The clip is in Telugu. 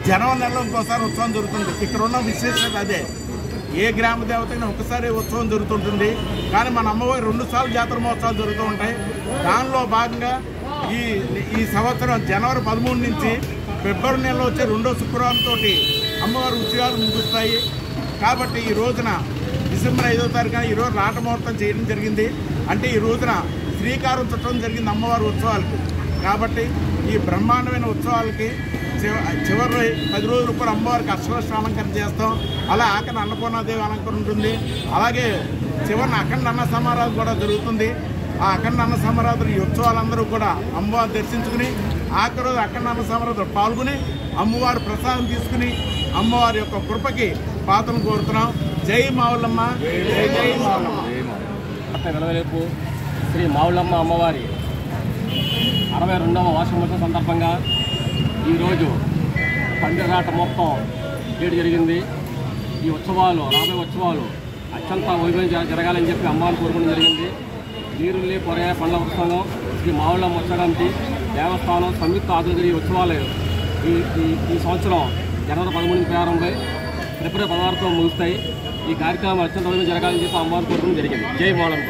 జనవరి నెలలో ఇంకోసారి ఉత్సవం జరుగుతుంది. ఇక్కడ ఉన్న విశేషత అదే. ఏ గ్రామ దేవతైనా ఒకసారి ఉత్సవం జరుగుతుంటుంది, కానీ మన అమ్మవారి 2 సార్లు జాతర మహోత్సవాలు జరుగుతూ ఉంటాయి. దానిలో భాగంగా ఈ సంవత్సరం జనవరి 13 నుంచి ఫిబ్రవరి నెలలో వచ్చే 2వ శుక్రవారంతో అమ్మవారి ఉత్సవాలు ముగుస్తాయి. కాబట్టి ఈ రోజున డిసెంబర్ 5వ తారీఖున ఈరోజు రాట ముహూర్తం చేయడం జరిగింది. అంటే ఈ రోజున శ్రీకారం చుట్టడం జరిగింది అమ్మవారి ఉత్సవాలకు. కాబట్టి ఈ బ్రహ్మాండమైన ఉత్సవాలకి చివరి 10 రోజులు కూడా అమ్మవారికి అష్టలక్ష్మి అలంకరణ చేస్తాం. అలా ఆఖరి అన్నపూర్ణాదేవి అలంకరణ ఉంటుంది. అలాగే చివరిన అఖండ అన్న సమారాధన కూడా జరుగుతుంది. ఆ అఖండ అన్న సమారాధన ఈ ఉత్సవాలందరూ కూడా అమ్మవారిని దర్శించుకుని ఆఖరి రోజు అఖండ అన్న సమారాధన పాల్గొని అమ్మవారి ప్రసాదం తీసుకుని అమ్మవారి యొక్క కృపకి పాత్రను కోరుతున్నాం. జై మావులమ్మ, జై జై మావులమ్మ. వెలవెలుపు శ్రీ మావులమ్మ అమ్మవారి 62వ వార్షికోత్సవం సందర్భంగా ఈరోజు పండుగరాట మొత్తం చేయడం జరిగింది. ఈ ఉత్సవాలు రాబోయే ఉత్సవాలు అత్యంత వైభవం జరగాలని చెప్పి అమ్మవారిని కోరుకోవడం జరిగింది. నీరుల్లి పర్యాయ పండ్ల ఉత్సవం శ్రీ మావులమ్మ ఉత్సవానికి దేవస్థానం సంయుక్త ఆధ్వర్యంలో ఈ ఉత్సవాలు ఈ సంవత్సరం జనవరి 13 ప్రారంభమై ఫిబ్రవరి 16తో ముగుస్తాయి. ఈ కార్యక్రమం అత్యంత వైభవం జరగాలని చెప్పి అమ్మవారిని కోరుకోవడం జరిగింది. జై మావులమ్మ.